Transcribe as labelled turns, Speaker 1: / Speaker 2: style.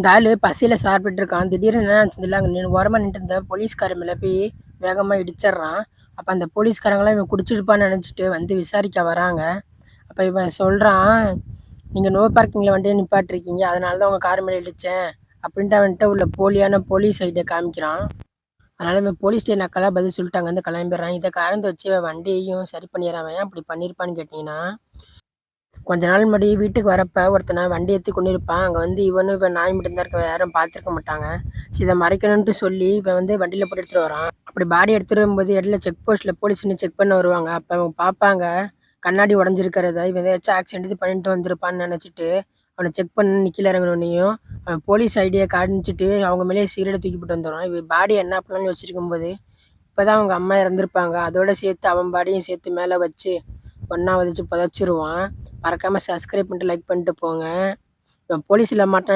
Speaker 1: இந்த ஆளு பசியில சாப்பிட்டுட்டு இருக்கான். திடீர்னு என்ன நினச்சதில்ல, அங்கே ஓரமா நின்றுட்டு இருந்த போலீஸ்கார மேல போய் வேகமா இடிச்சிடுறான். அப்ப அந்த போலீஸ்காரங்களாம் இவன் குடிச்சிருப்பான்னு நினைச்சிட்டு வந்து விசாரிக்க வராங்க. அப்ப இவன் சொல்றான், நீங்க நோ பார்க்கிங்ல வண்டியை நிப்பாட்டிருக்கீங்க, அதனால தான் உங்க கார் மேல இடிச்சேன் அப்படின்ட்டு அவன்கிட்ட உள்ள போலியான போலீஸ் ஐடியை காமிக்கிறான். அதனால இவன் போலீஸ் ஸ்டேஷன் அக்கெல்லாம் பதில் சொல்லிட்டு அங்கேருந்து கிளம்பிடுறான். இதை காரணத்தை வச்சு இவன் வண்டியையும் சரி பண்ணிடுறான். அவன் ஏன் அப்படி பண்ணியிருப்பான்னு கேட்டிங்கன்னா, கொஞ்ச நாள் முன்னாடி வீட்டுக்கு வரப்ப ஒருத்தனை வண்டி ஏற்றி கொண்டு இருப்பான். அங்கே வந்து இவன் நாய் மட்டும்தான் இருக்க, யாரும் பார்த்துருக்க மாட்டாங்க. சரி, இதை மறைக்கணும்ட்டு சொல்லி இவன் வந்து வண்டியில் போட்டு எடுத்துகிட்டு வரான். அப்படி பாடி எடுத்துகிட்டு வரும்போது இடையில செக் போஸ்ட்டில் போலீஸ் செக் பண்ண வருவாங்க. அப்போ அவங்க பார்ப்பாங்க கண்ணாடி உடஞ்சிருக்கிறத. இவன் ஏதாச்சும் ஆக்சிடென்ட் இது பண்ணிட்டு வந்திருப்பான்னு நினச்சிட்டு அவனை செக் பண்ண நிற்கல இறங்கணுன்னையும் அவன் போலீஸ் ஐடியை காமிச்சிட்டு அவங்க மேலே சீரடை தூக்கி போட்டு வந்துடுவான். இவன் பாடி என்ன பண்ணலான்னு வச்சுருக்கும்போது இப்போ தான் அவங்க அம்மா இறந்துருப்பாங்க. அதோட சேர்த்து அவன் பாடியும் சேர்த்து மேலே வச்சு ஒன்றா வச்சு புதைச்சிருவான். மறக்காமல் சப்ஸ்கிரைப் பண்ணிட்டு லைக் பண்ணிட்டு போங்க. இவன் போலீஸில் மாட்டான்.